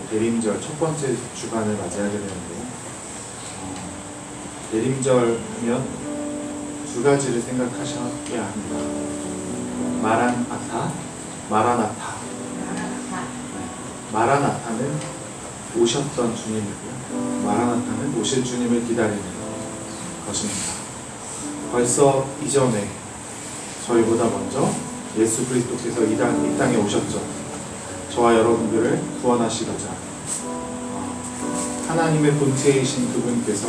대림절 첫 번째 주간을 맞이하게 되는데요. 대림절 하면 두 가지를 생각하셔야 합니다. 마라나타, 마라나타. 마라나타는 오셨던 주님이고요. 마라나타는 오실 주님을 기다리는 것입니다. 벌써 이전에 저희보다 먼저 예수 그리스도께서 이 땅에 오셨죠. 저와 여러분들을 구원하시고자 하나님의 본체이신 그분께서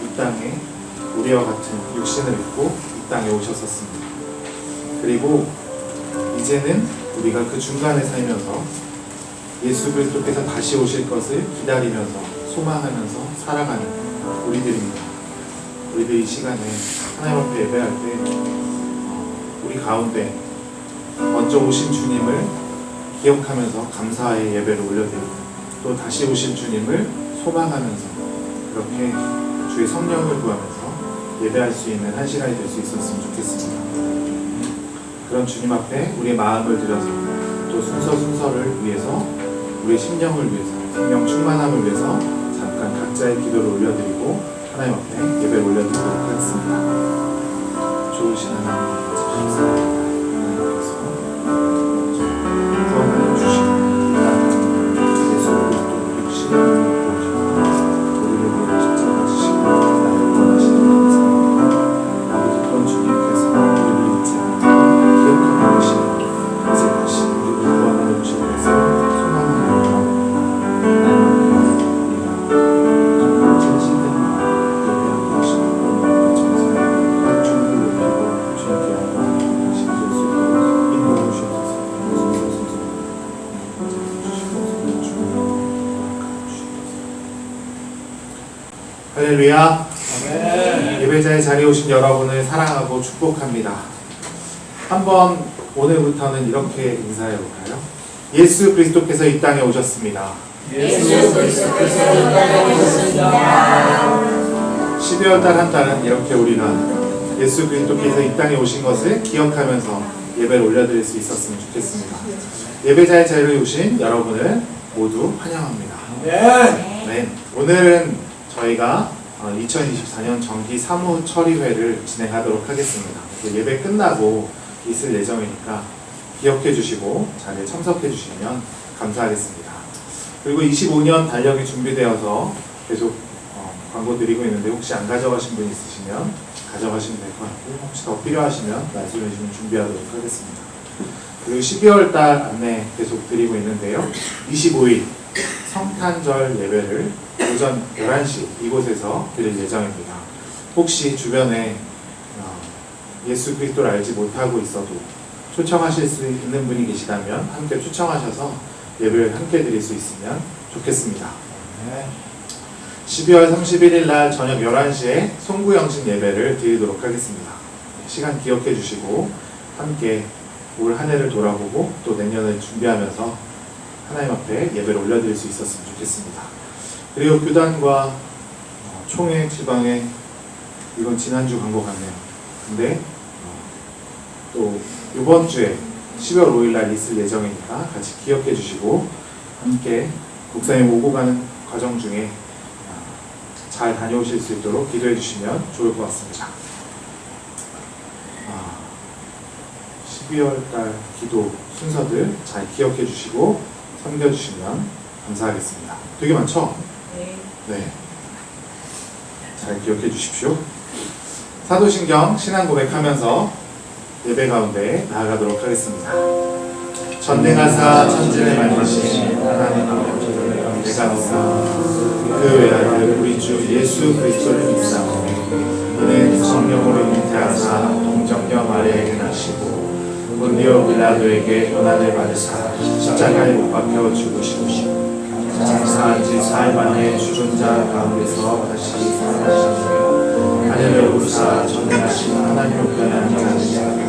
이 땅에 우리와 같은 육신을 입고 이 땅에 오셨었습니다. 그리고 이제는 우리가 그 중간에 살면서 예수 그리스도께서 다시 오실 것을 기다리면서 소망하면서 살아가는 우리들입니다. 우리들 이 시간에 하나님 앞에 예배할 때 우리 가운데 먼저 오신 주님을 기억하면서 감사의 예배를 올려드리고 또 다시 오실 주님을 소망하면서 그렇게 주의 성령을 구하면서 예배할 수 있는 한 시간이 될 수 있었으면 좋겠습니다. 그런 주님 앞에 우리의 마음을 들여서 또 순서를 위해서 우리의 심령을 위해서 성령 충만함을 위해서 잠깐 각자의 기도를 올려드리고 하나님 앞에 예배를 올려드리도록 하겠습니다. 좋으신 하나님 감사합니다. 할렐루야. 아멘. 예배자의 자리에 오신 여러분을 사랑하고 축복합니다. 한번 오늘부터는 이렇게 인사해볼까요? 예수 그리스도께서 이 땅에 오셨습니다. 예수 그리스도께서 이 땅에 오셨습니다. 12월 달 한 달은 이렇게 우리가 예수 그리스도께서 이 땅에 오신 것을 기억하면서 예배를 올려드릴 수 있었으면 좋겠습니다. 예배자의 자리에 오신 여러분을 모두 환영합니다. 네. 오늘은 저희가 2024년 정기 사무 처리회를 진행하도록 하겠습니다. 예배 끝나고 있을 예정이니까 기억해 주시고 자리에 참석해 주시면 감사하겠습니다. 그리고 25년 달력이 준비되어서 계속 광고 드리고 있는데 혹시 안 가져가신 분 있으시면 가져가시면 될 것 같고 혹시 더 필요하시면 말씀해 주시면 준비하도록 하겠습니다. 그리고 12월 달 안내 계속 드리고 있는데요. 25일 성탄절 예배를 오전 11시 이곳에서 드릴 예정입니다. 혹시 주변에 예수 그리스도를 알지 못하고 있어도 초청하실 수 있는 분이 계시다면 함께 초청하셔서 예배를 함께 드릴 수 있으면 좋겠습니다. 12월 31일 날 저녁 11시에 송구영신 예배를 드리도록 하겠습니다. 시간 기억해 주시고 함께 올 한 해를 돌아보고 또 내년을 준비하면서 하나님 앞에 예배를 올려드릴 수 있었으면 좋겠습니다. 그리고 교단과 총회 지방에 이건 지난주 광고 같네요. 근데 또 이번 주에 12월 5일 날 있을 예정이니까 같이 기억해 주시고 함께 국사님 오고 가는 과정 중에 잘 다녀오실 수 있도록 기도해 주시면 좋을 것 같습니다. 12월 달 기도 순서들 잘 기억해 주시고 섬겨주시면 감사하겠습니다. 되게 많죠? 네. 잘 기억해 주십시오. 사도신경 신앙 고백하면서 예배 가운데 나아가도록 하겠습니다. 전능하사 천지를 만드신 하나님 아버지를 내가 믿사 그 외아들 우리 주 예수 그리스도를 믿사오니 이는 성령으로 잉태하사 동정녀 마리아에게 나시고 본디오 빌라도에게 고난을 받으사 십자가에 못 박혀 죽으시고 장사한 지 4일 만에 죽은 자 가운데서 다시 살아나셨으며 하늘을 오르사 전능하신 하나님 우편에 앉으시고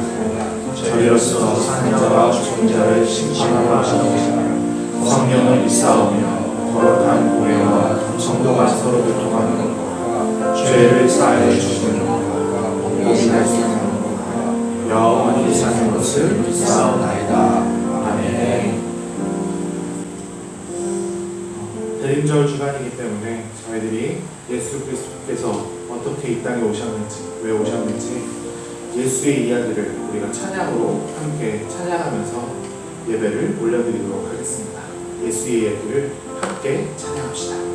저리로서 사는 자와 죽은 자를 심판하러 하시니 성령을 믿사오며 거룩한 공회와 성도가 서로 교통하는 것과 죄를 사하여 주시는 것과 복음이 날 수 있는 것과 영원히 사는 것을 믿사오나이다. 아멘. 대림절 주간이기 때문에 저희들이 예수 그리스도께서 어떻게 이 땅에 오셨는지, 왜 오셨는지 예수의 이야기를 우리가 찬양으로 함께 찬양하면서 예배를 올려드리도록 하겠습니다. 예수의 이야기를 함께 찬양합시다.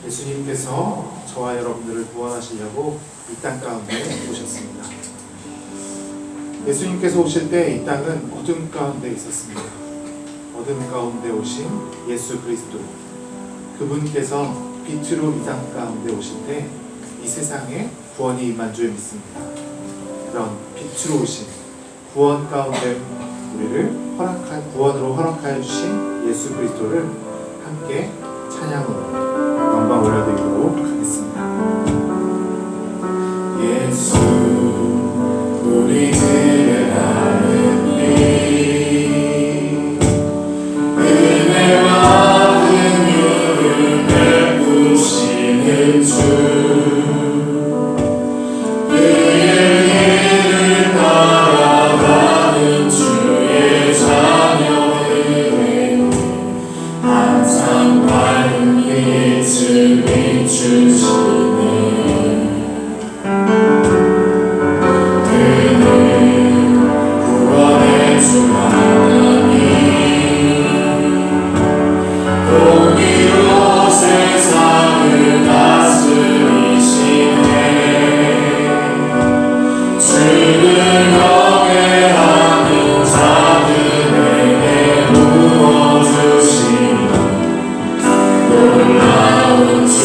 예수님께서 저와 여러분들을 구원하시려고 이 땅 가운데 오셨습니다. 예수님께서 오실 때 이 땅은 어둠 가운데 있었습니다. 어둠 가운데 오신 예수 그리스도, 그분께서 빛으로 이 땅 가운데 오실 때 이 세상에 구원이 임한 줄 믿습니다. 그런 빛으로 오신 구원 가운데 우리를 구원으로 허락하여 주신 예수 그리스도를 함께 찬양으로 영광 올려드리도록 하겠습니다. 예수 우리들의 하느님, 은혜와 긍휼을 베푸시는 주,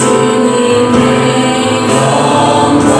주님의 영광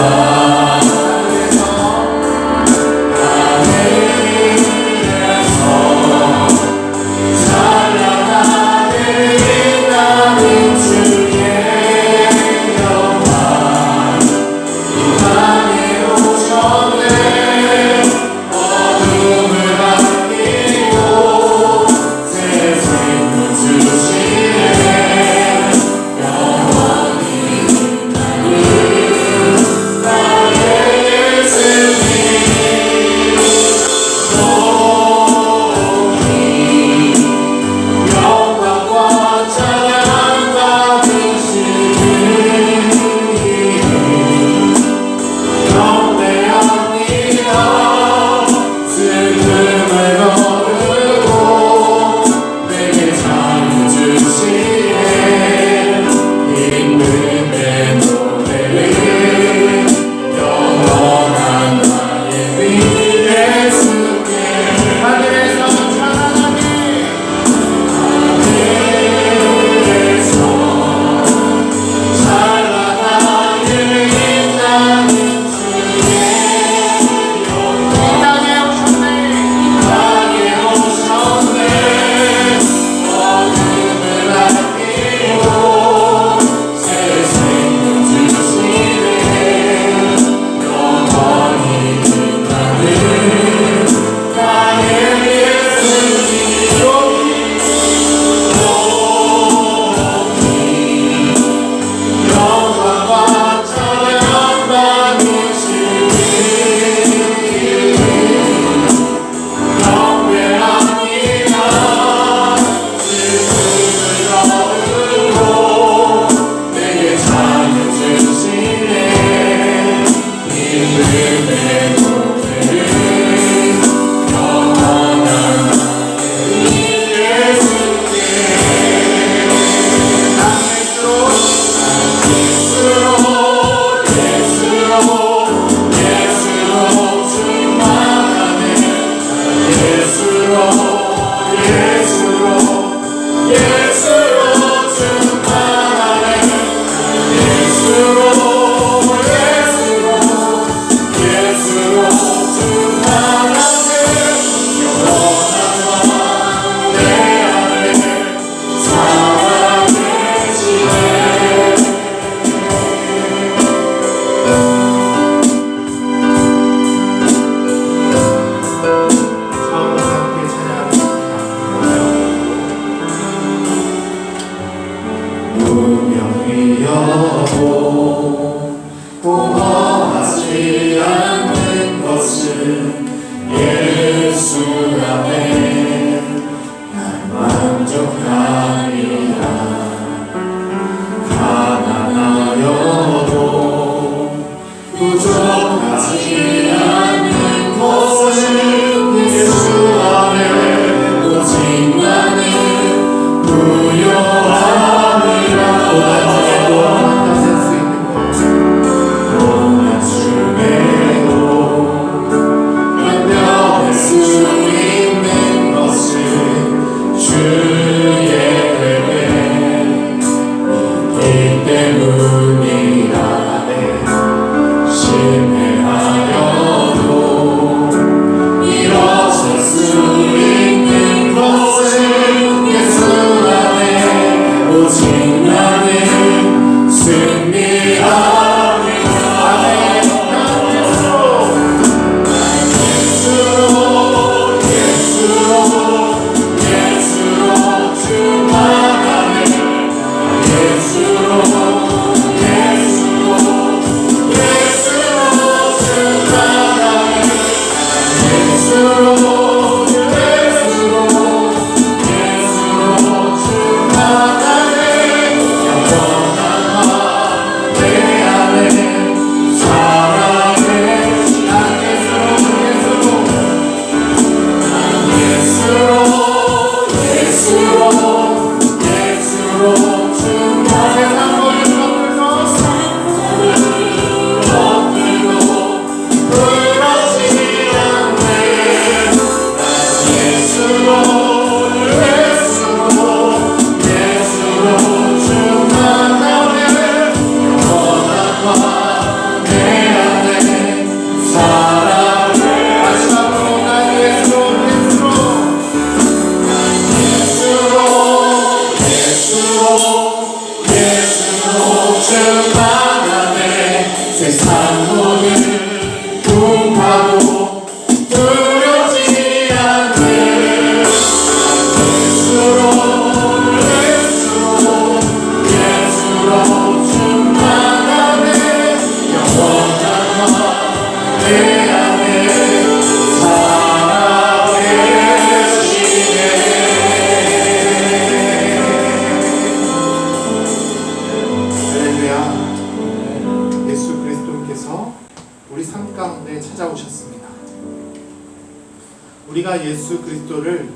우리가 예수 그리스도를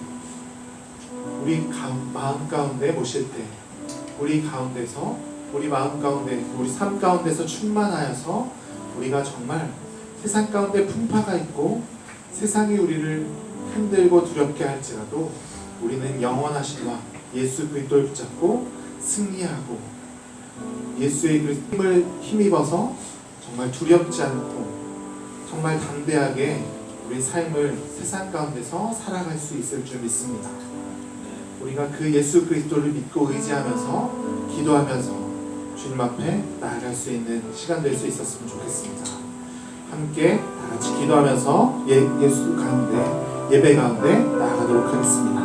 우리 마음 가운데 모실 때, 우리 가운데서, 우리 마음 가운데, 우리 삶 가운데서 충만하여서 우리가 정말 세상 가운데 풍파가 있고 세상이 우리를 흔들고 두렵게 할지라도 우리는 영원하신 와 예수 그리스도를 붙잡고 승리하고 예수의 그 힘을 힘입어서 정말 두렵지 않고 정말 담대하게 우리 삶을 세상 가운데서 살아갈 수 있을 줄 믿습니다. 우리가 그 예수 그리스도를 믿고 의지하면서 기도하면서 주님 앞에 나아갈 수 있는 시간 될 수 있었으면 좋겠습니다. 함께 다 같이 기도하면서 예수 가운데, 예배 가운데 나아가도록 하겠습니다.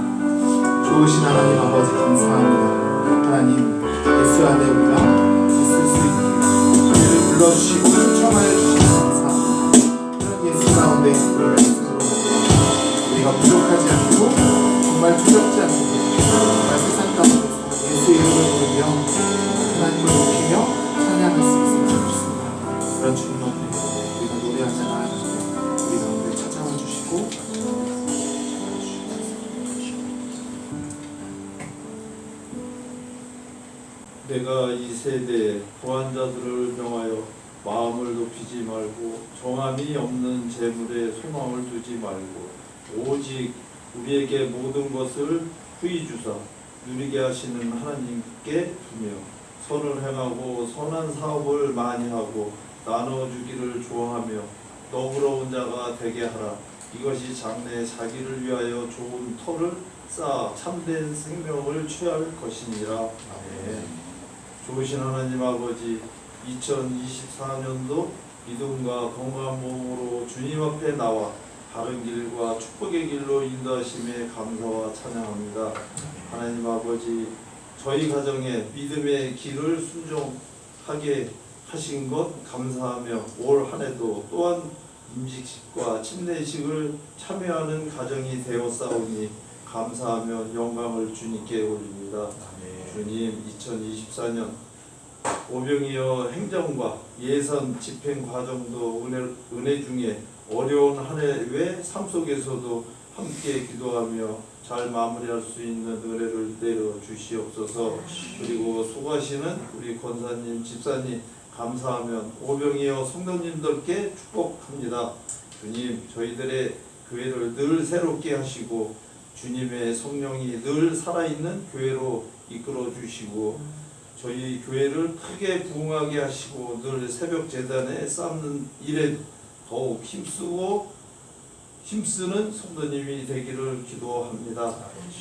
좋으신 하나님 아버지 감사합니다. 하나님, 예수 안에 우리가 있을 수 있게 우리를 불러주시고 초청하여 주시니 감사합니다. 그런 예수 가운데 우리가 있음으로 우리가 부족하지 않고 정말 두렵지 않고 정말 세상 가운데서 예수 이름을 부르며 하나님을 높이며 찬양할 수 있으면 좋겠습니다. 그런 주님 앞에 우리가 노래하며 내가 이 세대에 구한 자들을 명하여 마음을 높이지 말고 정함이 없는 재물에 소망을 두지 말고 오직 우리에게 모든 것을 후히 주사 누리게 하시는 하나님께 두며 선을 행하고 선한 사업을 많이 하고 나눠주기를 좋아하며 너그러운 자가 되게 하라. 이것이 장래에 자기를 위하여 좋은 터를 쌓아 참된 생명을 취할 것이니라. 아멘. 좋으신 하나님 아버지, 2024년도 믿음과 건강한 몸으로 주님 앞에 나와 바른 길과 축복의 길로 인도하심에 감사와 찬양합니다. 하나님 아버지, 저희 가정에 믿음의 길을 순종하게 하신 것 감사하며 올 한 해도 또한 임직식과 침례식을 참여하는 가정이 되었사오니 감사하며 영광을 주님께 올립니다. 주님, 2024년 오병이어 행정과 예산 집행 과정도 은혜 중에 어려운 한 해의 삶 속에서도 함께 기도하며 잘 마무리할 수 있는 은혜를 내려 주시옵소서. 그리고 수고하시는 우리 권사님, 집사님 감사하며 오병이어 성도님들께 축복합니다. 주님, 저희들의 교회를 늘 새롭게 하시고 주님의 성령이 늘 살아있는 교회로 이끌어 주시고 저희 교회를 크게 부흥하게 하시고 늘 새벽 제단에 쌓는 일에 더욱 힘쓰는 성도님이 되기를 기도합니다.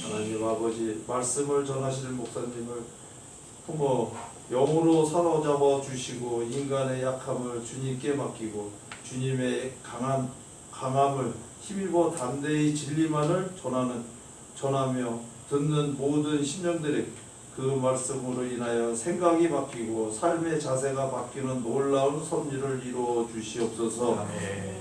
하나님 아버지, 말씀을 전하실 목사님을 품어 영으로 사로잡아 주시고 인간의 약함을 주님께 맡기고 주님의 강함을 힘입어 담대히 진리만을 전하며 듣는 모든 심령들에게 그 말씀으로 인하여 생각이 바뀌고 삶의 자세가 바뀌는 놀라운 섭리를 이루어 주시옵소서.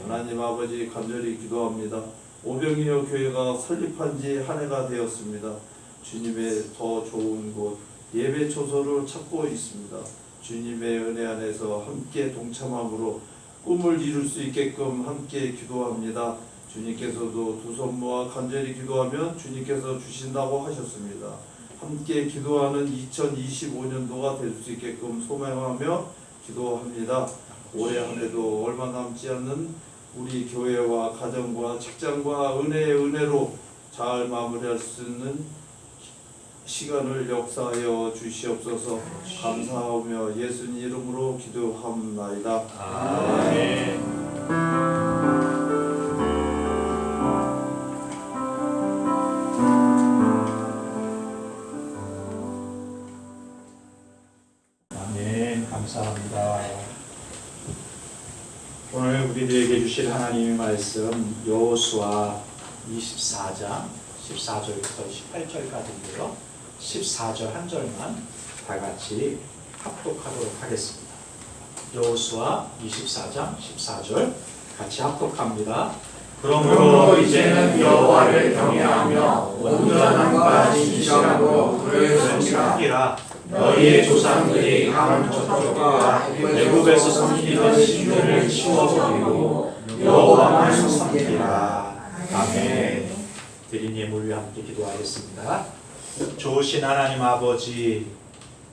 하나님 아버지, 간절히 기도합니다. 오병이어 교회가 설립한 지 한 해가 되었습니다. 주님의 더 좋은 곳 예배 초소를 찾고 있습니다. 주님의 은혜 안에서 함께 동참함으로 꿈을 이룰 수 있게끔 함께 기도합니다. 주님께서도 두 손 모아 간절히 기도하면 주님께서 주신다고 하셨습니다. 함께 기도하는 2025년도가 될 수 있게끔 소망하며 기도합니다. 올해 한 해도 얼마 남지 않는 우리 교회와 가정과 직장과 은혜로 잘 마무리할 수 있는 시간을 역사하여 주시옵소서. 감사하며 예수님 이름으로 기도합나이다. 아멘. 감사합니다. 오늘 우리들에게 주실 하나님의 말씀 여호수아 24장 14절부터 18절까지인데요. 14절 한 절만 다 같이 합독하도록 하겠습니다. 여호수아 24장 14절 같이 합독합니다. 그러므로 이제는 여호와를 경외하며 온전함과 진실함으로 그를 섬기라. 너희의 조상들이 강 저쪽과 애굽에서 섬기던 신들을 치워버리고 여호와만 섬기라. 아멘. 드린 예물 위해 함께 기도하겠습니다. 좋으신 하나님 아버지,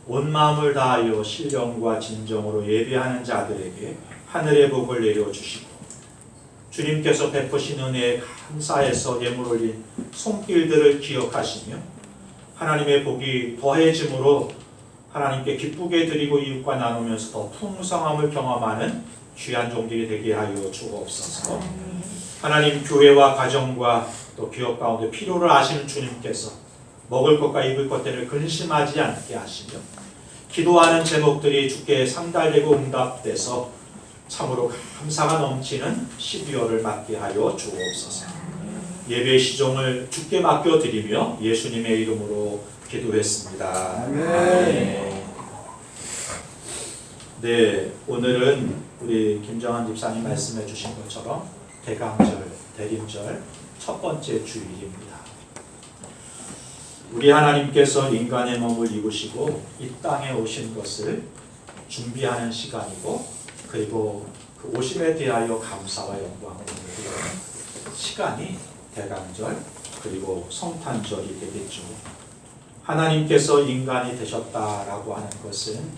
온 마음을 다하여 신령과 진정으로 예배하는 자들에게 하늘의 복을 내려주시고 주님께서 베푸신 은혜에 감사해서 예물 올린 손길들을 기억하시며 하나님의 복이 더해짐으로 하나님께 기쁘게 드리고 이웃과 나누면서 더 풍성함을 경험하는 귀한 종들이 되게 하여 주옵소서. 하나님, 교회와 가정과 또 기업 가운데 필요를 아시는 주님께서 먹을 것과 입을 것들을 근심하지 않게 하시며 기도하는 제목들이 주께 상달되고 응답돼서 참으로 감사가 넘치는 12월을 맞게 하여 주옵소서. 예배의 시종을 주께 맡겨드리며 예수님의 이름으로 기도했습니다. 아멘. 네, 오늘은 우리 김정환 집사님 말씀해 주신 것처럼 대강절, 대림절 첫 번째 주일입니다. 우리 하나님께서 인간의 몸을 입으시고 이 땅에 오신 것을 준비하는 시간이고, 그리고 그 오심에 대하여 감사와 영광을 드리는 시간이 대강절 그리고 성탄절이 되겠죠. 하나님께서 인간이 되셨다라고 하는 것은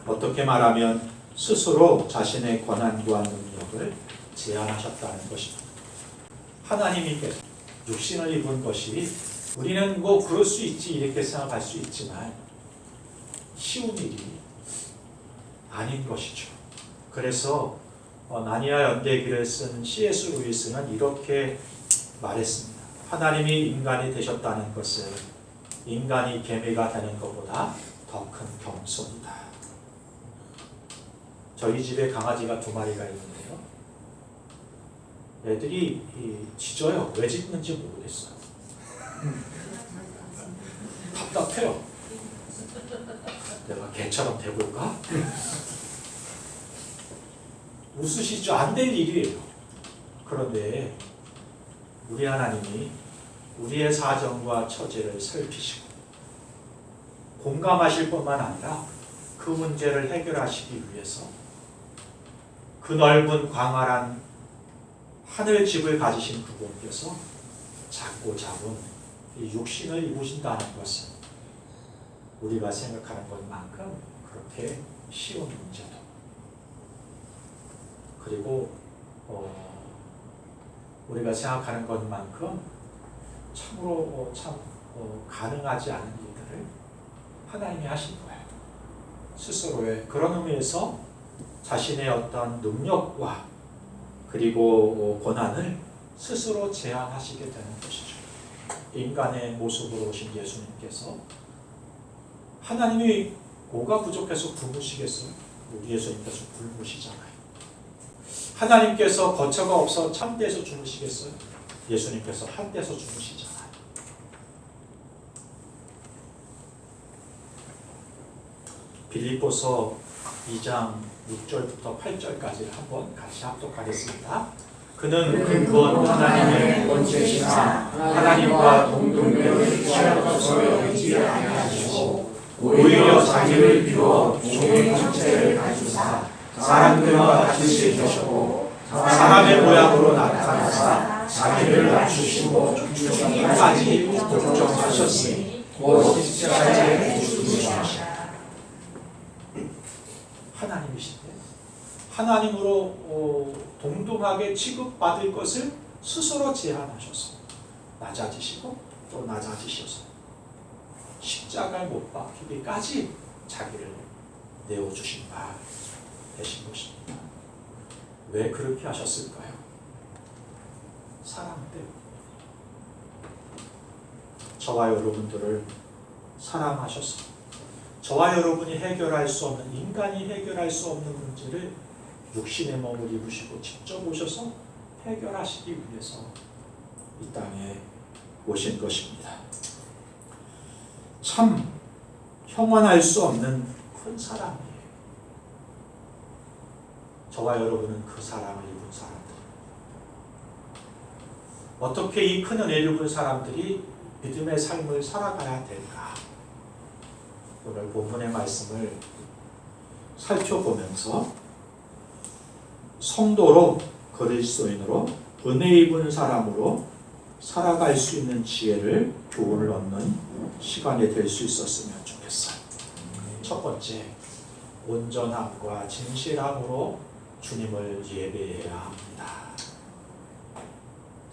어떻게 말하면 스스로 자신의 권한과 능력을 제한하셨다는 것입니다. 하나님이 육신을 입은 것이 우리는 뭐 그럴 수 있지 이렇게 생각할 수 있지만 쉬운 일이 아닌 것이죠. 그래서 나니아 연대기를 쓴 C.S. 루이스는 이렇게 말했습니다. 하나님이 인간이 되셨다는 것은 인간이 개미가 되는 것보다 더 큰 겸손이다. 저희 집에 강아지가 2마리가 있는데요. 애들이 짖어요. 왜 짖는지 모르겠어요. 답답해요. 내가 개처럼 돼볼까? 웃으시죠? 안 될 일이에요. 그런데 우리 하나님이 우리의 사정과 처지를 살피시고 공감하실 뿐만 아니라 그 문제를 해결하시기 위해서 그 넓은 광활한 하늘집을 가지신 그분께서 작고 작은 이 육신을 입으신다는 것은 우리가 생각하는 것만큼 그렇게 쉬운 문제도 그리고 우리가 생각하는 것만큼 참으로 가능하지 않은 일들을 하나님이 하신 거예요. 스스로의 그런 의미에서 자신의 어떤 능력과 그리고 권한을 스스로 제한하시게 되는 것이죠. 인간의 모습으로 오신 예수님께서 하나님이 뭐가 부족해서 굶으시겠어요? 우리 예수님께서 굶으시잖아요. 하나님께서 거처가 없어 참대에서 주무시겠어요? 예수님께서 한대에서 주무시잖아요. 빌립보서 2장 6절부터 8절까지 한번 같이 합독하겠습니다. 그는 근본 하나님의 원체시나 하나님과 동등됨을 취하여서 여기지 아니하시고 오히려 자기를 비워 종의 형체를 가지사 사람들과 같이 계셨고 사람의 모양으로 나타나사 자기를 낮추시고 죽기까지 복종하셨으니 곧 십자가에 죽으시라. 하나님이신데 하나님으로 동등하게 취급받을 것을 스스로 제한하셔서 낮아지시고 또 낮아지셔서 십자가에 못 박히기까지 자기를 내어주신 바 되신 것입니다. 왜 그렇게 하셨을까요? 사랑 때문에. 저와 여러분들을 사랑하셔서 저와 여러분이 해결할 수 없는, 인간이 해결할 수 없는 문제를 육신의 몸을 입으시고 직접 오셔서 해결하시기 위해서 이 땅에 오신 것입니다. 참 형언할 수 없는 큰 사랑이에요. 저와 여러분은 그 사랑을 입은 사람들. 어떻게 이 큰 은혜를 입은 사람들이 믿음의 삶을 살아가야 될까? 오늘 본문의 말씀을 살펴보면서 성도로 그리스도인으로 은혜 입은 사람으로 살아갈 수 있는 지혜를 교훈을 얻는 시간이 될 수 있었으면 좋겠어요. 첫 번째, 온전함과 진실함으로 주님을 예배해야 합니다.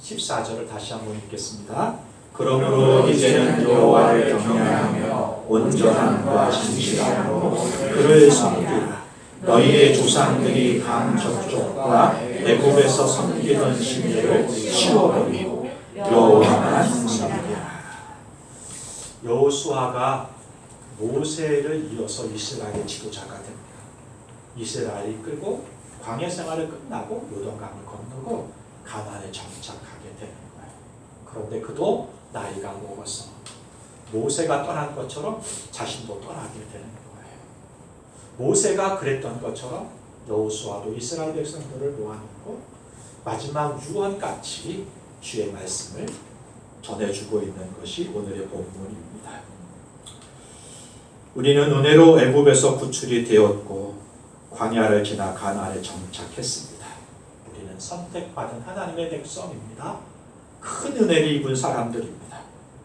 14절을 다시 한번 읽겠습니다. 그러므로 이제는 여호와를 경외하며 온전함과 진실함으로 그를 섬기라. 너희의 조상들이 강 저쪽과 애굽에서 섬기던 신들을 치워버리고 여호와만 섬기라. 여호수아가 모세를 이어서 이스라엘의 지도자가 됩니다. 이스라엘이 끌고 광야 생활을 끝나고 요단강을 건너고 가나안에 정착하게 되는 거예요. 그런데 그도 나이가 먹어서 모세가 떠난 것처럼 자신도 떠나게 되는 거예요. 모세가 그랬던 것처럼 여호수아도 이스라엘 백성들을 모아놓고 마지막 유언같이 주의 말씀을 전해주고 있는 것이 오늘의 본문입니다. 우리는 은혜로 애굽에서 구출이 되었고 광야를 지나 가나안에 정착했습니다. 우리는 선택받은 하나님의 백성입니다. 큰 은혜를 입은 사람들입니다.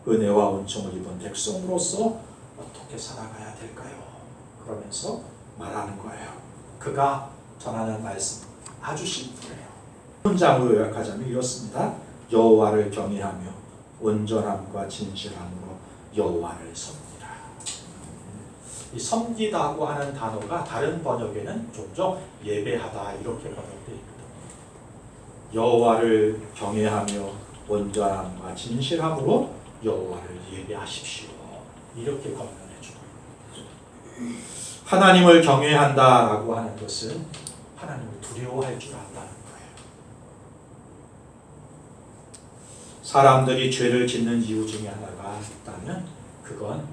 은혜와 은총을 입은 백성으로서 어떻게 살아가야 될까요? 그러면서 말하는 거예요. 그가 전하는 말씀 아주 심플해요. 문장으로 요약하자면 이렇습니다. 여호와를 경외하며 온전함과 진실함으로 여호와를 섬기라. 이 섬기다고 하는 단어가 다른 번역에는 종종 예배하다 이렇게 번역되어 있거든요. 여호와를 경외하며 온전함과 진실함으로 여호와를 예배하십시오. 이렇게 권면해 주고 하나님을 경외한다라고 하는 것은 하나님을 두려워할 줄 안다는 거예요. 사람들이 죄를 짓는 이유 중에 하나가 있다면 그건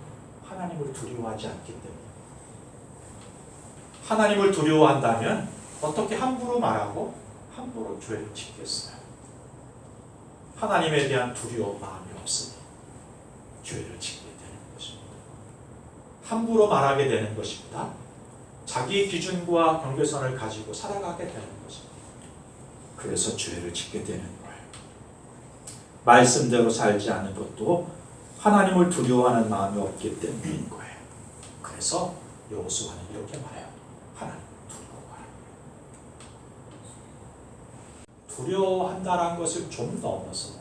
하나님을 두려워하지 않기 때문에. 하나님을 두려워한다면 어떻게 함부로 말하고 함부로 죄를 짓겠어요? 하나님에 대한 두려운 마음이 없으니 죄를 짓게 되는 것입니다. 함부로 말하게 되는 것입니다. 자기 기준과 경계선을 가지고 살아가게 되는 것입니다. 그래서 죄를 짓게 되는 거예요. 말씀대로 살지 않는 것도 하나님을 두려워하는 마음이 없기 때문인 거예요. 그래서 여호수아는 이렇게 말해요. 하나님을 두려워하라. 두려워한다는 것을 좀 넘어서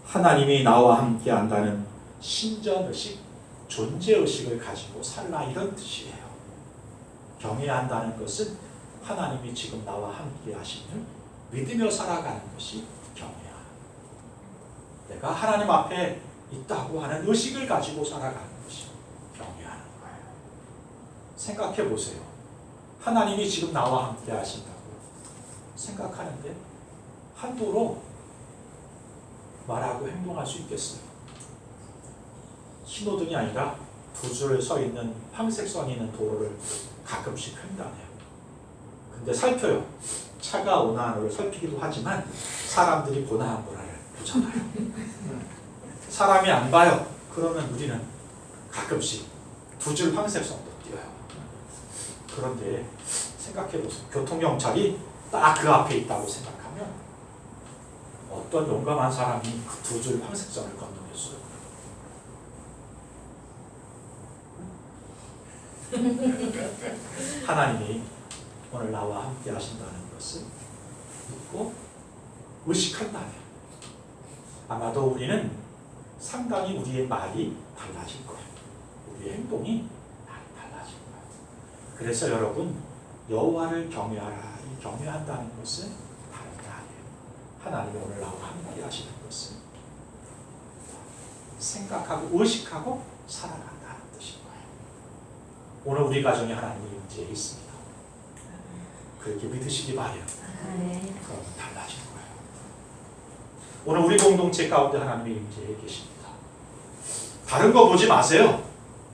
하나님이 나와 함께 한다는 신전의식, 존재의식을 가지고 살라 이런 뜻이에요. 경외한다는 것은 하나님이 지금 나와 함께 하심을 믿으며 살아가는 것이 경외하는 거예요. 내가 하나님 앞에 있다고 하는 의식을 가지고 살아가는 것이 경외하는 거예요. 생각해 보세요. 하나님이 지금 나와 함께 하신다고 생각하는데 함부로 말하고 행동할 수 있겠어요? 신호등이 아니라 두 줄 서 있는 황색 선이 있는 도로를 가끔씩 횡단해요. 근데 살펴요. 차가 오나 안 오를 살피기도 하지만 사람들이 보나 안 보나를 보잖아요. 사람이 안 봐요. 그러면 우리는 가끔씩 두 줄 황색 선도 띄어요. 그런데 생각해보세요. 교통경찰이 딱 그 앞에 있다고 생각하면 어떤 용감한 사람이 그 두 줄 황색 선을 건너겠어요? 하나님이 오늘 나와 함께 하신다는 것을 믿고 의식한다면 아마도 우리는 상당히 우리의 말이 달라질 거예요. 우리의 행동이 많이 달라질 거예요. 그래서 여러분 여호와를 경외하라. 이 경외한다는 것은 다른 게 아니에요. 하나님이 오늘 나와 함께 하시는 것은 생각하고 의식하고 살아간다는 뜻인 거예요. 오늘 우리 가정에 하나님의 임재에 있습니다. 그렇게 믿으시기 바래요. 그러면 달라질 거예요. 오늘 우리 공동체 가운데 하나님의 임재에 계십니다. 다른 거 보지 마세요.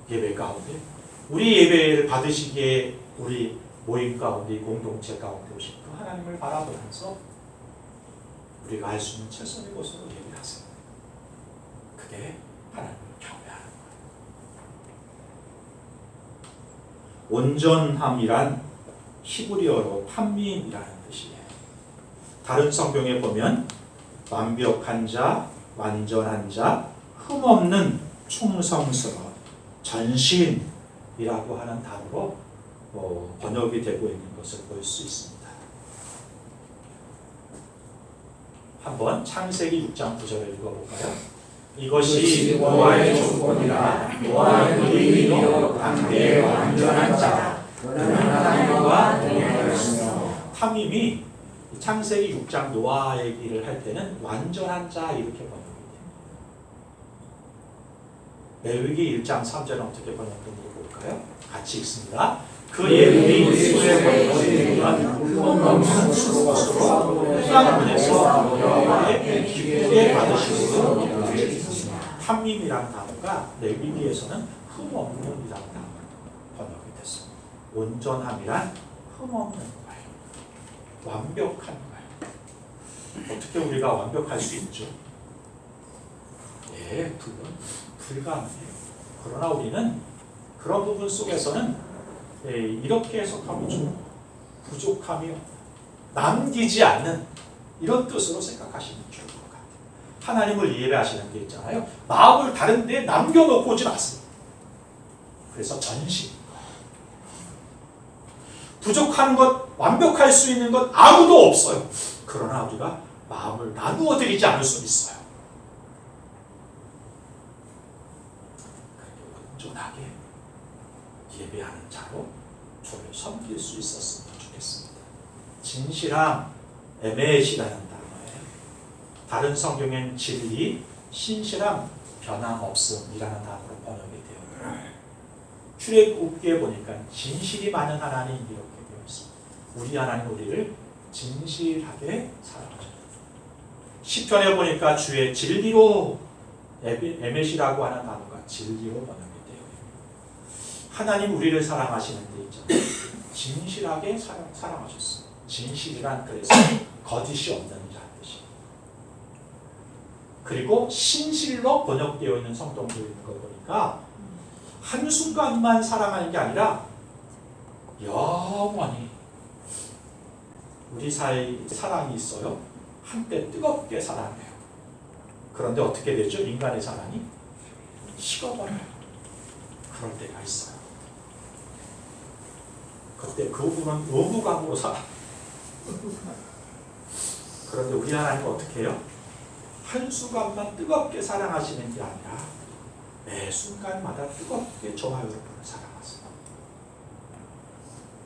예배 가운데 우리 예배를 받으시기에 우리 모임 가운데 공동체 가운데 오신 그 하나님을 바라보면서 우리가 할 수 있는 최선의 것으로 예배하세요. 그게 하나님을 경외하는 거예요. 온전함이란 히브리어로 탐미임이라는 뜻이에요. 다른 성경에 보면 완벽한 자, 완전한 자, 흠없는 충성스러운 전신이라고 하는 단어로 번역이 되고 있는 것을 볼 수 있습니다. 한번 창세기 6장 9절을 읽어볼까요? 이것이 노아의 조건이라. 노아는 의인이요 당대의 완전한 자, 그는 하나님과 동행하였으며. 탐임이 창세기 6장 노아 얘기를 할 때는 완전한 자 이렇게 번역이 됩니다. 레위기 1장 3절은 어떻게 번역된지 볼까요? 같이 읽습니다. 그 예물이 수에 번거리면 흠없는 수로로 회당문에서 여호와의 기쁘게 받으시고. 탐임이라는 단어가 레위기에서는 흠없는이라는 단어로 번역이 됐습니다. 온전함이란 흠없는 거예요. 완벽한 거예요. 어떻게 우리가 완벽할 수 있죠? 예, 그건 불가능해요. 그러나 우리는 그런 부분 속에서는 이렇게 해석하면 좀 부족함이 남기지 않는 이런 뜻으로 생각하시면 좋을 것 같아요. 하나님을 예배하시는 게 있잖아요. 마음을 다른 데 남겨놓고 오지 마세요. 그래서 전심. 부족한 것, 완벽할 수 있는 것 아무도 없어요. 그러나 우리가 마음을 나누어 드리지 않을 수 있어요. 온전하게 예배하는 자로 주를 섬길 수 있었으면 좋겠습니다. 진실함, 에메시라는 단어에 다른 성경엔 진리, 신실함, 변함없음이라는 단어로 번역이 되어요. 출애굽기에 보니까 진실이 많은 하나님 이렇게 되어 있습니다. 우리 하나님 우리를 진실하게 사랑하십니다. 시편에 보니까 주의 진리로 에메시라고 하는 단어가 진리로 번역이 되어 있습니다. 하나님 우리를 사랑하시는 데 있잖아요. 진실하게 사랑하셨어요. 진실이란 그래서 거짓이 없는 자의 뜻이. 그리고 신실로 번역되어 있는 성경도 있는 걸 보니까 한순간만 사랑하는 게 아니라 영원히 우리 사이 사랑이 있어요. 한때 뜨겁게 사랑해요. 그런데 어떻게 되죠? 인간의 사랑이 식어버려요. 그럴 때가 있어요. 그때 그 부분은 의무감으로 살아. 그런데 우리 하나님은 어떻게 해요? 한순간만 뜨겁게 사랑하시는 게 아니라 매 순간마다 뜨겁게 저와 여러분을 사랑하세요.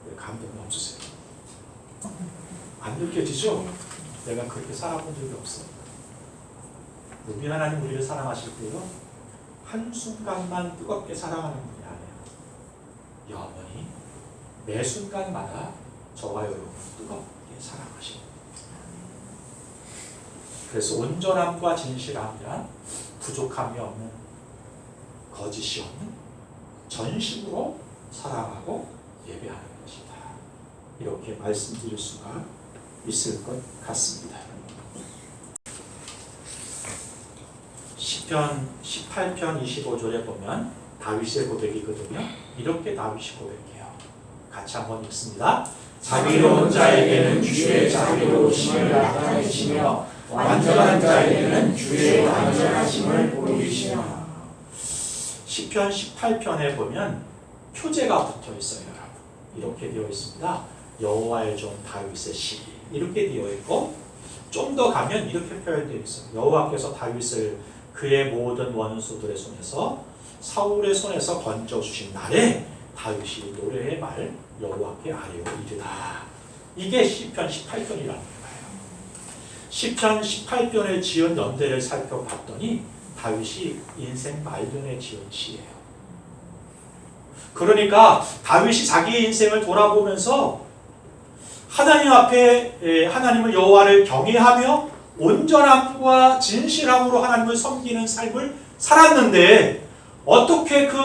왜 감동이 없으세요? 안 느껴지죠? 내가 그렇게 살아본 적이 없어. 우리 하나님 우리를 사랑하실 때요, 한순간만 뜨겁게 사랑하는 분이 아니에요. 영원히 매 순간마다 저와 여러분을 뜨겁게 사랑하십니다. 그래서 온전함과 진실함이란 부족함이 없는, 거짓이 없는 전심으로 사랑하고 예배하는 것이다. 이렇게 말씀드릴 수가 있을 것 같습니다. 시편 18편 25절에 보면 다윗의 고백이거든요. 이렇게 다윗이 고백해요. 같이 한번 읽습니다. 자비로운 자에게는 주의 자비로우심을 나타내시며 완전한 자에게는 주의 완전하심을 보이시며. 시편 18편에 보면 표제가 붙어 있어요, 여러분. 이렇게 되어 있습니다. 여호와의 종 다윗의 시, 이렇게 되어 있고, 좀 더 가면 이렇게 표현되어 있어요. 여호와께서 다윗을 그의 모든 원수들의 손에서, 사울의 손에서 건져주신 날에 다윗이 노래의 말 여호와께 아뢰어 이르다. 이게 시편 18편이라는 거예요. 시편 18편에 지은 연대를 살펴봤더니 다윗이 인생 말년에 지은 시예요. 그러니까 다윗이 자기의 인생을 돌아보면서 하나님 앞에 하나님을 여호와를 경외하며 온전함과 진실함으로 하나님을 섬기는 삶을 살았는데 어떻게 그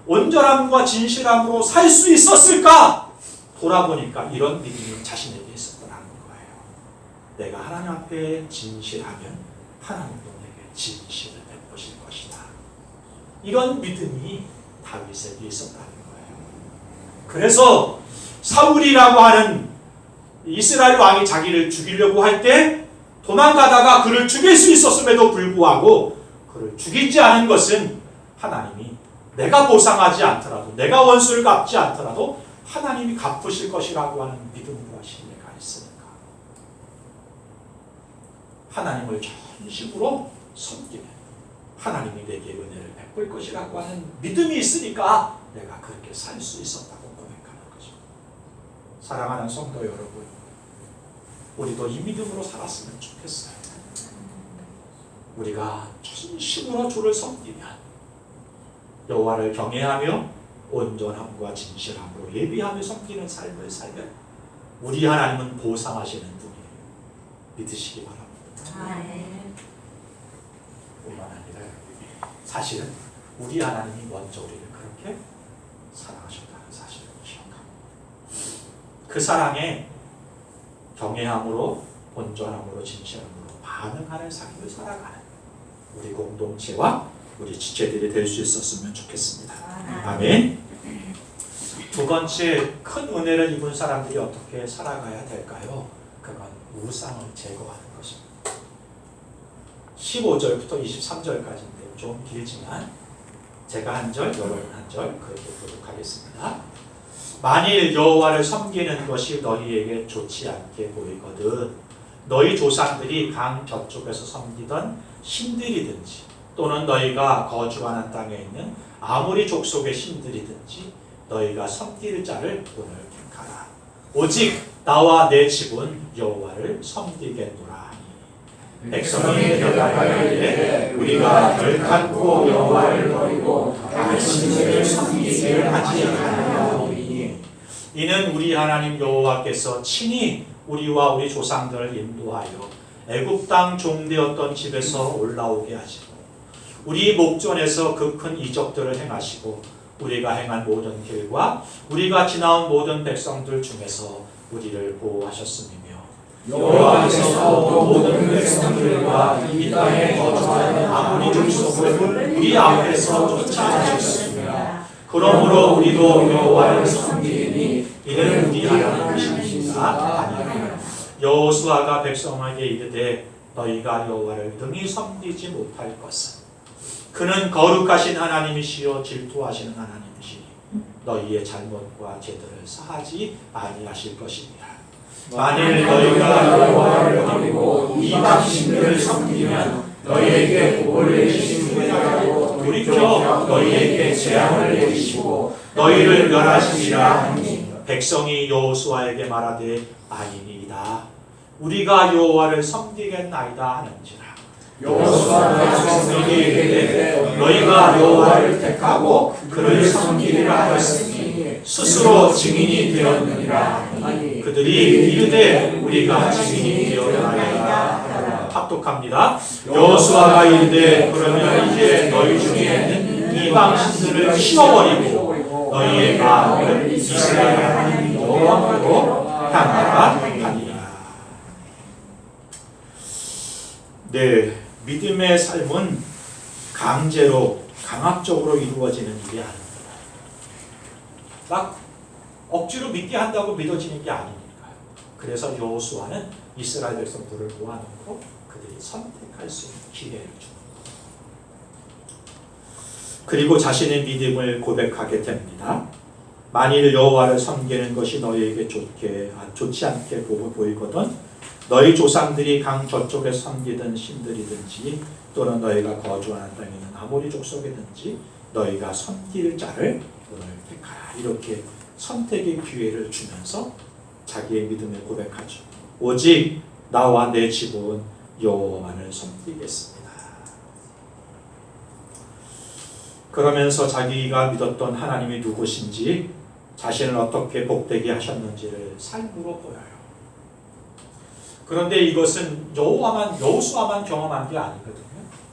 온전함과 진실함으로 살 수 있었을까? 돌아보니까 이런 믿음이 자신에게 있었더라는 거예요. 내가 하나님 앞에 진실하면 하나님도 내게 진실을 베푸실 것이다. 이런 믿음이 다윗에게 있었다는 거예요. 그래서 사울이라고 하는 이스라엘 왕이 자기를 죽이려고 할 때 도망가다가 그를 죽일 수 있었음에도 불구하고 그를 죽이지 않은 것은 하나님이 내가 보상하지 않더라도, 내가 원수를 갚지 않더라도 하나님이 갚으실 것이라고 하는 믿음과 신뢰가 있으니까 하나님을 전심으로 섬기면 하나님이 내게 은혜를 베풀 것이라고 하는 믿음이 있으니까 내가 그렇게 살 수 있었다고 고백하는 거죠. 사랑하는 성도 여러분, 우리도 이 믿음으로 살았으면 좋겠어요. 우리가 전심으로 주를 섬기면, 여호와를 경외하며 온전함과 진실함으로 예비하며 섬기는 삶을 살면 우리 하나님은 보상하시는 분이에요. 믿으시기 바랍니다. 뿐만 아니라 사실은 우리 하나님이 먼저 우리를 그렇게 사랑하셨다는 사실을 기억합니다. 그 사랑에 경외함으로 온전함으로 진실함으로 반응하는 삶을 살아가는 우리 공동체와 우리 지체들이 될 수 있었으면 좋겠습니다. 아멘. 두 번째 큰 은혜를 입은 사람들이 어떻게 살아가야 될까요? 그건 우상을 제거하는 것입니다. 15절부터 23절까지인데요. 좀 길지만 제가 한 절, 여러분 한 절 그렇게 보도록 하겠습니다. 만일 여호와를 섬기는 것이 너희에게 좋지 않게 보이거든 너희 조상들이 강 저쪽에서 섬기던 신들이든지 또는 너희가 거주하는 땅에 있는 아모리 족속의 신들이든지 너희가 섬길 자를 오늘 택하라. 오직 나와 내 집은 여호와를 섬기겠노라. 백성이 대답하여 이르되 우리가 결단코 여호와를 버리고 다른 신들을 섬기기를 하지 아니하오니 이는 우리 하나님 여호와께서 친히 우리와 우리 조상들을 인도하여 애굽 땅 종되었던 집에서 올라오게 하시고 우리 목전에서 그 큰 이적들을 행하시고 우리가 행한 모든 길과 우리가 지나온 모든 백성들 중에서 우리를 보호하셨음이며 여호와께서 모든 백성들과 이 땅에 거주하는 아모리 족속을 우리 앞에서 쫓아내셨습니다. 그러므로 우리도 여호와를 섬기니 이는 우리 하나님이십니다. 아니하며 여호수아가 백성에게 이르되 너희가 여호와를 능히 섬기지 못할 것은 그는 거룩하신 하나님이시요 질투하시는 하나님이시니 너희의 잘못과 죄들을 사하지 아니하실 것이니라. 만일 너희가 여호와를 버리고 이방 신들을 섬기면 너희에게 복을 내리신 후에라도 돌이켜 너희에게 재앙을 내리시고 너희를 멸하시리라 하니 백성이 여호수아에게 말하되 아니니이다. 우리가 여호와를 섬기겠나이다 하는지라. 여호수아가 백성에게 이르되 너희가 여호와를 택하고 그를 섬기리라 하였으니 스스로 증인이 되었느니라. 그들이 이르되 우리가 증인이 되었나이다. 합독합니다. 여호수아가 이르되 그러면 이제 너희 중에 있는 이방 신들을 치워버리고 너희의 마음을 이스라엘 하나님 여호와로 향하라 하니라. 네, 믿음의 삶은 강제로 강압적으로 이루어지는 일이 아닙니다. 막 억지로 믿게 한다고 믿어지는 게 아니니까요. 그래서 여호수아는 이스라엘 백성들을 모아놓고 그들이 선택할 수 있는 기회를 줍니다. 그리고 자신의 믿음을 고백하게 됩니다. 만일 여호와를 섬기는 것이 너희에게 좋지 않게 보이거든 너희 조상들이 강 저쪽에 섬기던 신들이든지 또는 너희가 거주하는 땅에 있는 아모리 족속이든지 너희가 섬길 자를 오늘 택하라. 이렇게 선택의 기회를 주면서 자기의 믿음을 고백하죠. 오직 나와 내 집은 여호와만을 섬기겠습니다. 그러면서 자기가 믿었던 하나님이 누구신지 자신을 어떻게 복되게 하셨는지를 삶으로 보여요. 그런데 이것은 여호수아만 경험한 게 아니거든요.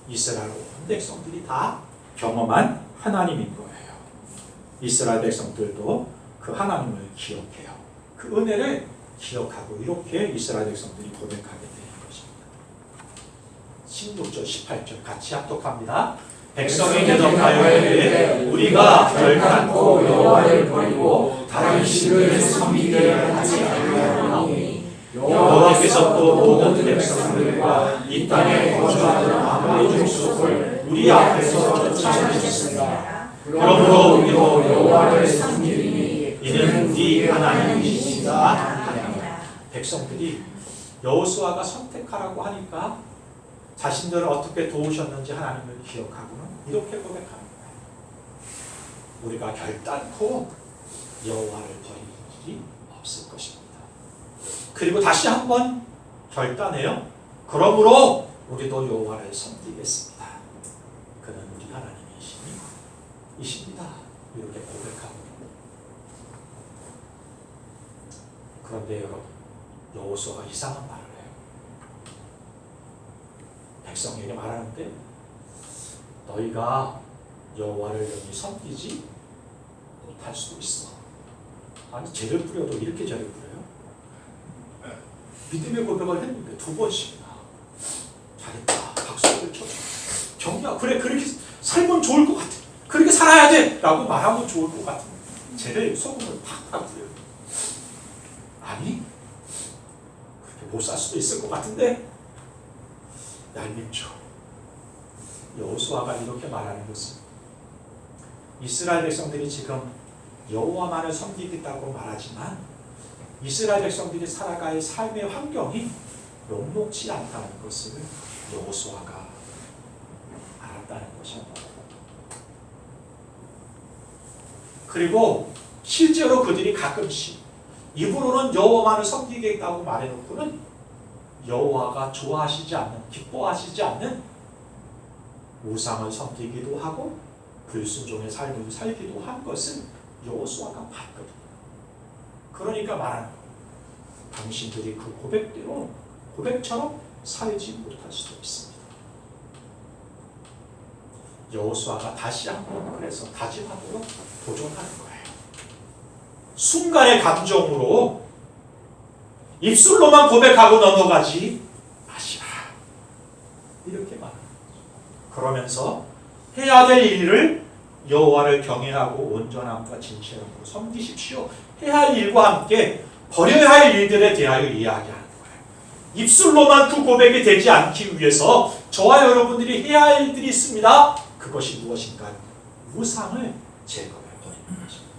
이스라엘 온 백성들이 다 경험한 하나님인 거예요. 이스라엘 백성들도 그 하나님을 기억해요. 그 은혜를 기억하고 이렇게 이스라엘 백성들이 고백하게 되는 것입니다. 16절 18절 같이 합독합니다. 백성이 대답하여 이르되 우리가 결단코 여호와를 버리고 다른 신을 섬기기를 하지 아니하노니 여호와께서 또 모든 백성들과 이 땅에 거주하는 아모리 족속을 우리 앞에서 쫓아내셨습니다. 그러므로 우리도 여호와를 섬기리니 이는 네 하나님이시다 하니라. 백성들이 여호수아가 선택하라고 하니까 자신들을 어떻게 도우셨는지 하나님을 기억하고는 이렇게 고백합니다. 우리가 결단코 여호와를 버릴 일이 없을 것입니다. 그리고 다시 한번 결단해요. 그러므로 우리도 여호와를 섬기겠습니다. 그는 우리 하나님이십니다. 이렇게 고백하고. 그런데 여러분, 여호수아가 이상한 말을 해요. 백성에게 말하는데 너희가 여호와를 영원히 섬기지 못할 수도 있어. 아니 죄를 뿌려도 이렇게 죄를 뿌려요? 믿음의 고백을 했는데 2번씩이나 잘했다 박수를 쳐줘. 정말 그래 그렇게 살면 좋을 것 같아. 그렇게 살아야 돼 라고 말하면 좋을 것 같은 죄를 소금을 팍팍 뿌려요. 아니 그렇게 못 살 수도 있을 것 같은데 얄밉죠. 여호수아가 이렇게 말하는 것은 이스라엘 백성들이 지금 여호와만을 섬기겠다고 말하지만 이스라엘 백성들이 살아갈 삶의 환경이 녹록지 않다는 것을 여호수아가 알았다는 것입니다. 그리고 실제로 그들이 가끔씩 입으로는 여호와만을 섬기겠다고 말해놓고는 여호와가 좋아하시지 않는, 기뻐하시지 않는 우상을 섬기기도 하고 불순종의 삶을 살기도 한 것을 여호수아가 봤거든요. 그러니까 말하는 거예요. 당신들이 그 고백대로 고백처럼 살지 못할 수도 있습니다. 여호수아가 다시 한번 그래서 다짐하도록 도전하는 거예요. 순간의 감정으로 입술로만 고백하고 넘어가지 마시라. 이렇게 말합니다. 그러면서 해야 될 일을 여호와를 경외하고 온전함과 진실함으로 섬기십시오. 해야 할 일과 함께 버려야 할 일들에 대하여 이야기하는 거예요. 입술로만 그 고백이 되지 않기 위해서 저와 여러분들이 해야 할 일들이 있습니다. 그것이 무엇인가요? 우상을 제거해버리는 것입니다.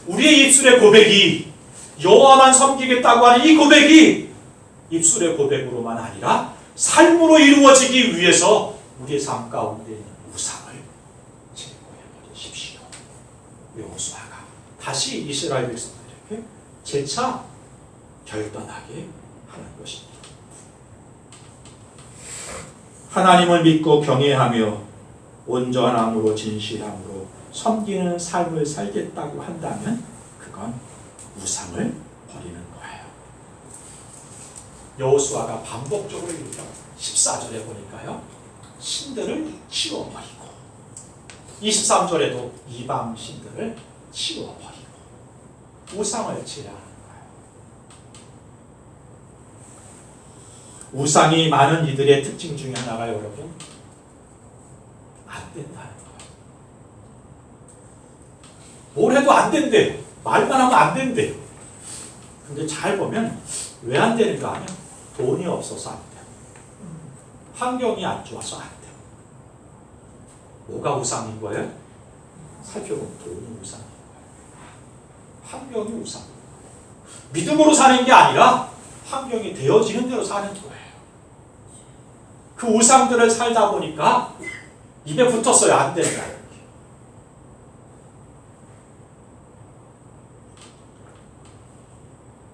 우리의 입술의 고백이 여호와만 섬기겠다고 하는 이 고백이 입술의 고백으로만 아니라 삶으로 이루어지기 위해서 우리의 삶 가운데 있는 우상을 제거해버리십시오. 여호수아가 다시 이스라엘 백성들에게 재차 결단하게 하는 것입니다. 하나님을 믿고 경외하며 온전함으로 진실함으로 섬기는 삶을 살겠다고 한다면 그건 우상을 버리는 거예요. 여호수아가 반복적으로 이렇게 14절에 보니까요. 신들을 치워버리고 23절에도 이방 신들을 치워버리고 우상을 제하는 거예요. 우상이 많은 이들의 특징 중에 하나가 여러분 안 된다는 거예요. 뭘 해도 안 된대요. 말만 하면 안 된대요. 근데 잘 보면 왜 안 되는가 하면 돈이 없어서 안 돼요. 환경이 안 좋아서 안 돼요. 뭐가 우상인 거예요? 살펴보면 돈이 우상인 거예요. 환경이 우상. 믿음으로 사는 게 아니라 환경이 되어지는 대로 사는 거예요. 그 우상들을 살다 보니까 입에 붙었어요. 안 된다.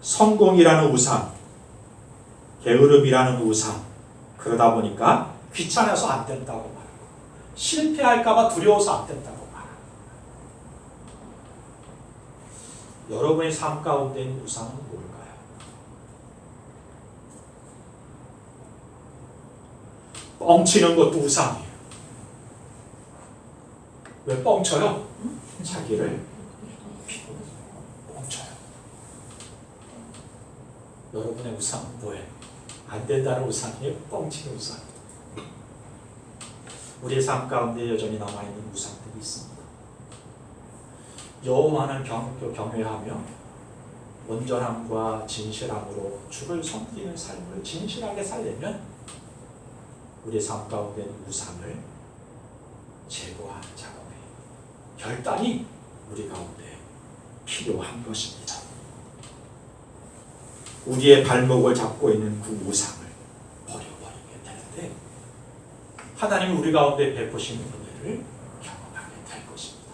성공이라는 우상, 게으름이라는 우상, 그러다 보니까 귀찮아서 안 된다고 말하고 실패할까봐 두려워서 안 된다고 말하고 여러분의 삶 가운데 있는 우상은 뭘까요? 뻥치는 것도 우상이에요. 왜 뻥쳐요? 자기를 비고 뻥쳐요. 여러분의 우상은 뭐예요? 안 된다는 우상이에요? 뻥치는 우상. 우리의 삶 가운데 여전히 남아있는 우상들이 있습니다. 여호와는 경외하며 온전함과 진실함으로 주를 섬기는 삶을 진실하게 살려면 우리의 삶 가운데 있는 우상을 제거하는 작업에 결단이 우리 가운데 필요한 것입니다. 우리의 발목을 잡고 있는 그 우상을 버려버리게 되는데 하나님이 우리 가운데 베푸시는 은혜를 경험하게 될 것입니다.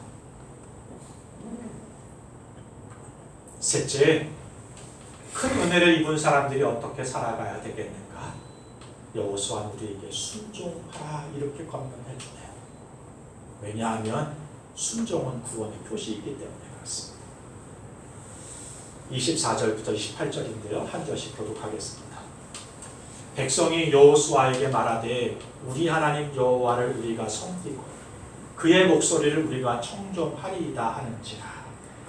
셋째, 큰 은혜를 입은 사람들이 어떻게 살아가야 되겠는가? 여호수아는 우리에게 순종하라 이렇게 권면해 주네요. 왜냐하면 순종은 구원의 표시이기 때문에 그렇습니다. 24절부터 28절인데요. 한 절씩 교독하겠습니다. 백성이 여호수아에게 말하되 우리 하나님 여호와를 우리가 섬기고 그의 목소리를 우리가 청종하리이다 하는지라.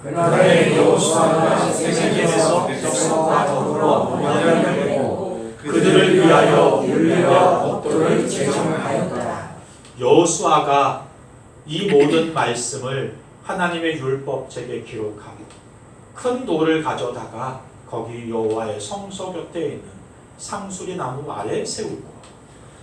그날에 여호수아가 세겜에서 백성과 더불어 모여를 내고 그들을 위하여 율례와 법도를 제정하였더라. 여호수아가 이 모든 말씀을 하나님의 율법책에 기록하고 큰 돌을 가져다가 거기 여호와의 성소 곁에 있는 상수리 나무 아래 세우고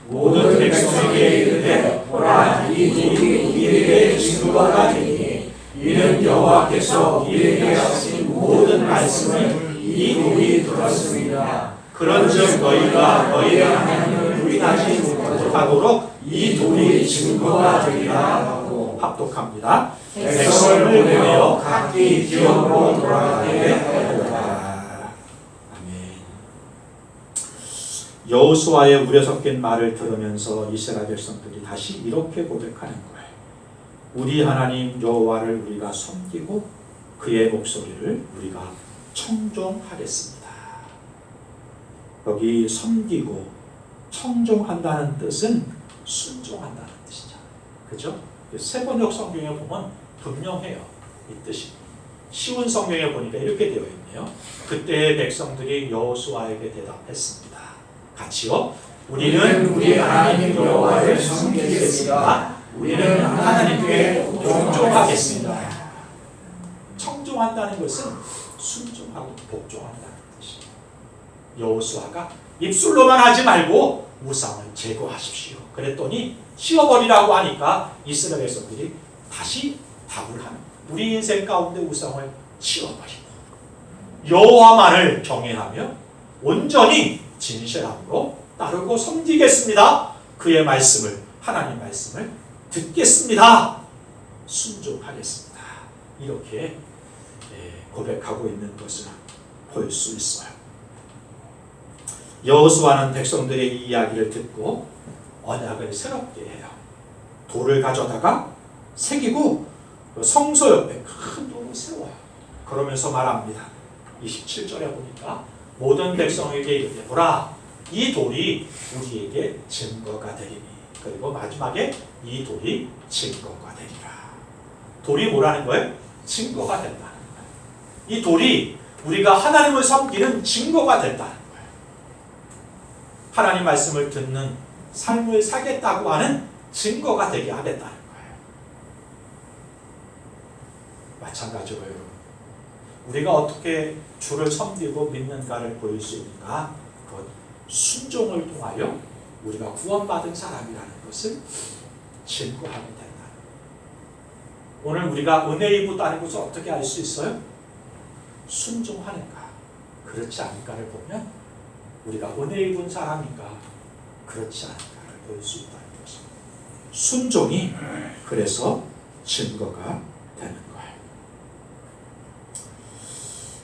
모든 백성에게 이르되 보라 이 돌이 우리에게 증거가 되니 이는 여호와께서 우리에게 하신 모든 말씀을 이 돌이 들었습니다. 그런즉 너희가 너희의 하나님을 부인하지 못하도록 이 돌이 증거가 되리라 하고 합독합니다. 백성을 보내어 각기 기업으로 돌아가게 하였다. 아멘. 여호수아의 우려 섞인 말을 들으면서 이스라엘 백성들이 다시 이렇게 고백하는 거예요. 우리 하나님 여호와를 우리가 섬기고 그의 목소리를 우리가 청종하겠습니다. 여기 섬기고 청종한다는 뜻은 순종한다는 뜻이죠. 그죠? 세번역 성경에 보면 분명해요. 이 뜻이. 쉬운 성경에 보니까 이렇게 되어 있네요. 그때의 백성들이 여호수아에게 대답했습니다. 같이요. 우리는 우리 하나님 여호와를 섬기겠습니다. 우리는 하나님께 복종하겠습니다. 청종한다는 것은 순종하고 복종한다는 뜻이에요. 여호수아가 입술로만 하지 말고 우상을 제거하십시오. 그랬더니 치워버리라고 하니까 이스라엘 백성들이 다시 답을 하는 거예요. 우리 인생 가운데 우상을 치워버리고 여호와만을 경외하며 온전히 진실함으로 따르고 섬기겠습니다. 그의 말씀을, 하나님 말씀을 듣겠습니다. 순종하겠습니다. 이렇게 고백하고 있는 것을 볼 수 있어요. 여호수아는 백성들의 이 이야기를 듣고 언약을 새롭게 해요. 돌을 가져다가 새기고 성소 옆에 큰 돌을 세워요. 그러면서 말합니다. 27절에 보니까 모든 백성에게 이르되 보라 이 돌이 우리에게 증거가 되리니. 그리고 마지막에 이 돌이 증거가 되리라. 돌이 뭐라는 거예요? 증거가 된다는 거예요. 이 돌이 우리가 하나님을 섬기는 증거가 된다는 거예요. 하나님 말씀을 듣는 삶을 살겠다고 하는 증거가 되게 하겠다는 거예요. 마찬가지로 여러분, 우리가 어떻게 주를 섬기고 믿는가를 보일 수 있는가? 그건 순종을 통하여 우리가 구원받은 사람이라는 것을 증거하게 된다. 오늘 우리가 은혜 입었다는 것을 어떻게 알 수 있어요? 순종하는가, 그렇지 않은가를 보면 우리가 은혜 입은 사람인가, 그렇지 않은가를 볼 수 있다는 것입니다. 순종이 그래서 증거가 되는 거예요.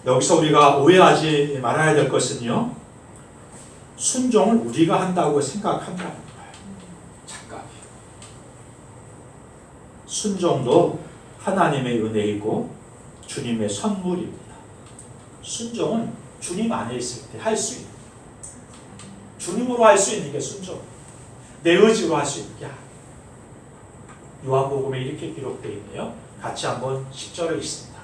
여기서 우리가 오해하지 말아야 될 것은요, 순종을 우리가 한다고 생각한다는 거예요. 착각이에요. 순종도 하나님의 은혜이고 주님의 선물입니다. 순종은 주님 안에 있을 때 할 수 있는, 주님으로 할 수 있는 게 순종, 내 의지로 할 수 있는 게 아니에요. 요한복음에 이렇게 기록되어 있네요. 같이 한번 10절을 읽습니다.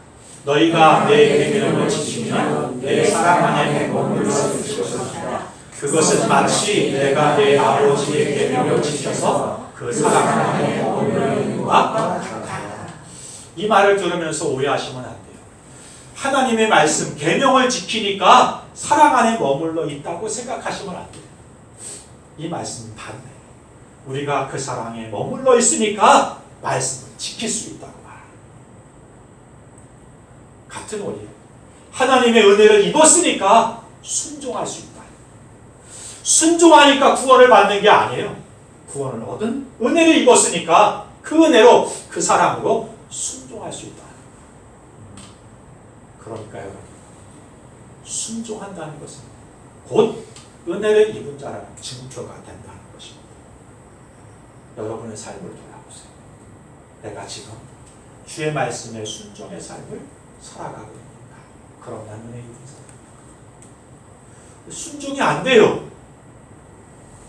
너희가 내 계명을 지키면 내 사랑 안에 머물러 있을 것이다. 그것은 마치 내가 내 아버지의 계명을 지켜서 그 사랑 안에 머물러 있는 것과 같아요. 이 말을 들으면서 오해하시면 안 돼요. 하나님의 말씀, 계명을 지키니까 사랑 안에 머물러 있다고 생각하시면 안 돼요. 이 말씀은 반대예요. 우리가 그 사랑에 머물러 있으니까 말씀을 지킬 수 있다고 말합니다. 같은 원리예요. 하나님의 은혜를 입었으니까 순종할 수 있다. 순종하니까 구원을 받는 게 아니에요. 구원을 얻은 은혜를 입었으니까 그 은혜로, 그 사랑으로 순종할 수 있다. 그러니까 여러분, 순종한다는 것은 곧 은혜를 입은 자라는 증거가 된다는 것입니다. 여러분의 삶을 돌아보세요. 내가 지금 주의 말씀에 순종의 삶을 살아가고 있는가? 그럼 난 은혜 입은 사람. 순종이 안 돼요.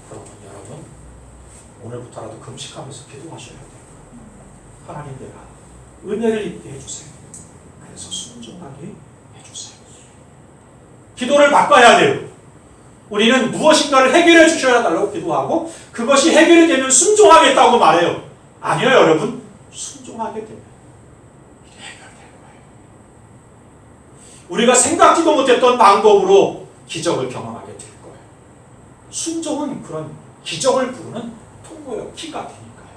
그러면 여러분, 오늘부터라도 금식하면서 기도하셔야 돼요. 하나님, 내가 은혜를 입게 해주세요. 그래서 순종하게 해주세요. 기도를 바꿔야 돼요. 우리는 무엇인가를 해결해 주셔야 달라고 기도하고 그것이 해결이 되면 순종하겠다고 말해요. 아니요, 여러분. 순종하게 되면 이게 해결될 거예요. 우리가 생각지도 못했던 방법으로 기적을 경험하게 될 거예요. 순종은 그런 기적을 부르는 통로요, 키가 되니까요.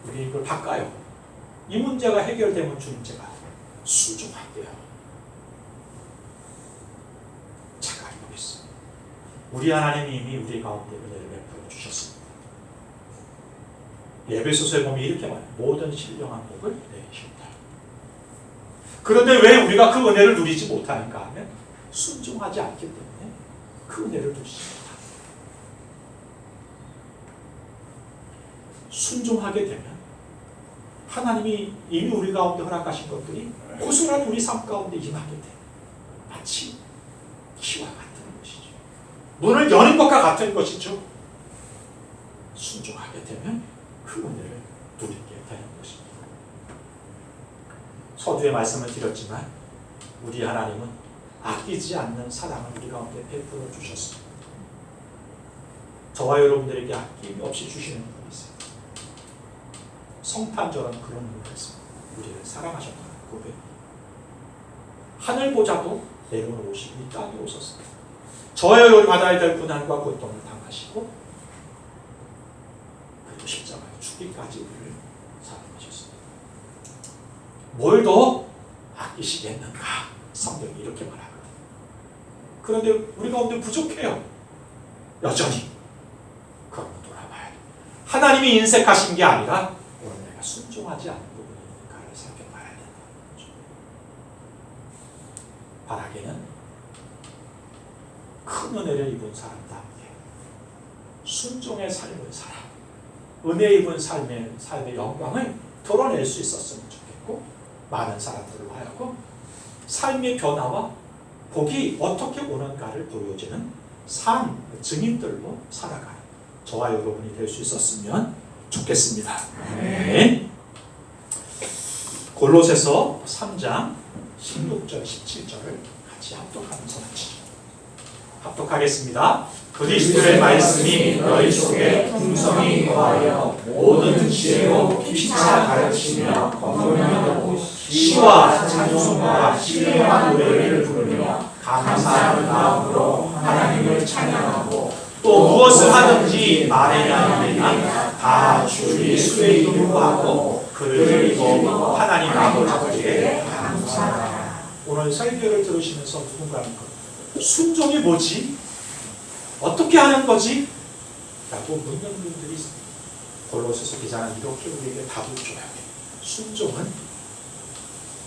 우리 이걸 바꿔요. 이 문제가 해결되면 주님 제가 순종할게요. 잠깐 보겠습니다. 우리 하나님이 이미 우리 가운데 은혜를 베풀어 주셨습니다. 에베소서에 보면 이렇게 말해요. 모든 신령한 복을 내리신다. 그런데 왜 우리가 그 은혜를 누리지 못하는가 하면 순종하지 않기 때문에 그 은혜를 누리지 못합니다. 순종하게 되면 하나님이 이미 우리 가운데 허락하신 것들이 고스란히 우리 삶 가운데 임하게 돼. 마치 키와 같은 것이죠. 문을 여는 것과 같은 것이죠. 순종하게 되면 그 은혜를 누리게 되는 것입니다. 서두에 말씀을 드렸지만 우리 하나님은 아끼지 않는 사랑을 우리 가운데 베풀어 주셨습니다. 저와 여러분들에게 아낌없이 주시는 분이세요. 성탄절은 그런 의미였습니다. 우리를 사랑하셨다는 고백. 하늘보자도 내려오시고 이 땅에 오셨습니다. 저와 여러분이 받아야 될 고난과 고통을 당하시고 그리고 십자가에 죽기까지 우리를 사랑하셨습니다. 뭘 더 아끼시겠는가? 성경이 이렇게 말하거든요. 그런데 우리 가운데 부족해요. 여전히. 그럼 돌아봐야 돼요. 하나님이 인색하신 게 아니라 오늘 내가 순종하지 않는 부분이 있는가를 살펴봐야 된다는 거죠. 바라기는 큰 은혜를 입은 사람답게 순종의 삶을 살아 은혜 입은 삶의 영광을 드러낼 수 있었으면 좋겠고, 많은 사람들을 하여금 삶의 변화와 복이 어떻게 오는가를 보여주는 삶 증인들로 살아가는 저와 여러분이 될 수 있었으면 좋겠습니다. 네. 골로새서 3장 16절 17절을 같이 합독하면서 마치죠. 합독하겠습니다. 그리스도의 말씀이 너희 속에 풍성히 거하여 모든 지혜로 피차 가르치며 건면하고 시와 찬송과 신령한 노래를 부르며 감사하는 마음으로 하나님을 찬양하고 또 무엇을 하든지 말이나 일이나 다 주 예수의 이름으로 하고 그를 믿고 하나님 아버지께 감사하라. 오늘 설교를 들으시면서 누군가는 순종이 뭐지? 어떻게 하는 거지? 라고 묻는 분들이 있습니다. 골로새서 기자는 이렇게 우리에게 답을 줘야 돼. 순종은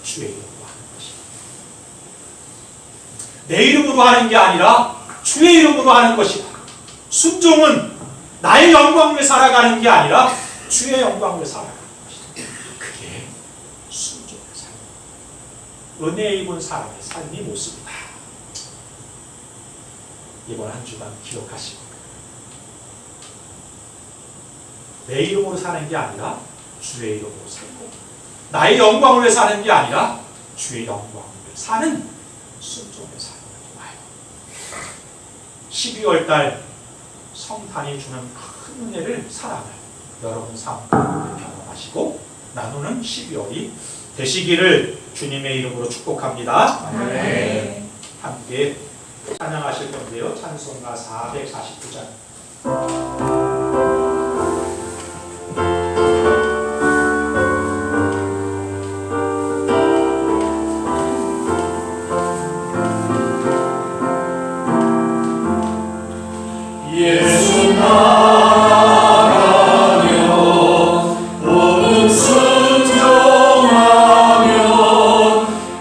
주의 이름으로 하는 것이다. 내 이름으로 하는 게 아니라 주의 이름으로 하는 것이다. 순종은 나의 영광을 위해 살아가는 게 아니라 주의 영광을 위해 살아가는 것이다. 그게 순종의 삶, 은혜 입은 사람의 삶의 모습이다. 이번 한 주간 기억하시고 내 이름으로 사는 게 아니라 주의 이름으로 살고 나의 영광을 위해 사는 게 아니라 주의 영광을 위해 사는 순종의 삶을 와요. 12월 달 성탄이 주는 큰 은혜를 사랑을 여러분 삶 가운데 경험하시고 나누는 12월이 되시기를 주님의 이름으로 축복합니다. 네. 함께 찬양하실 건데요. 찬송가 449장. 예수 나라며 모든 순종하며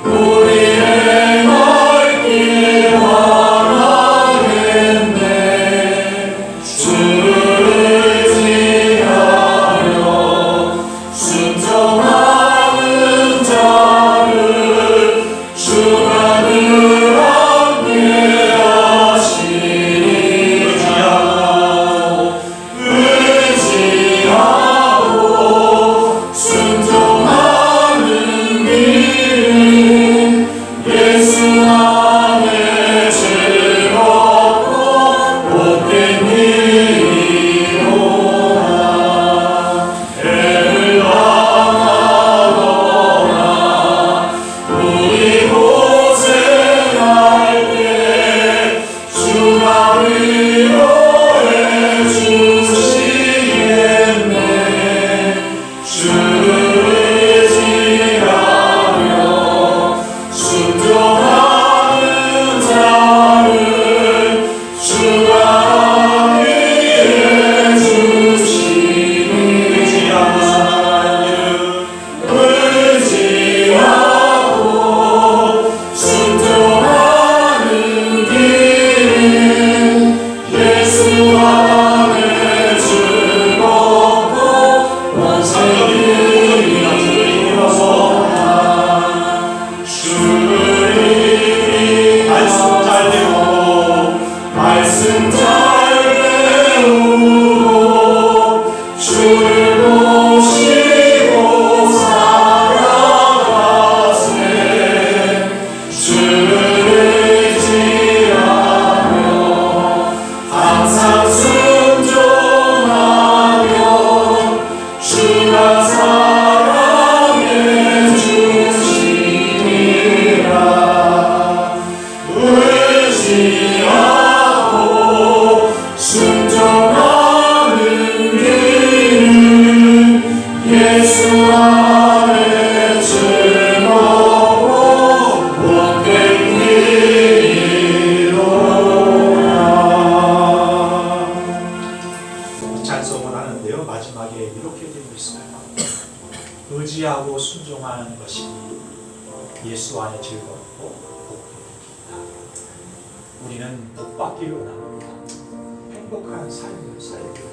우리의 말길 하나겠네. 주를 지하여 순종하는 자를 주가 늘 함께 하시니 의지하고 순종하는 것이 예수 안에 즐겁고 복입니다. 우리는 복 받기를 원합니다. 행복한 삶을 살기를,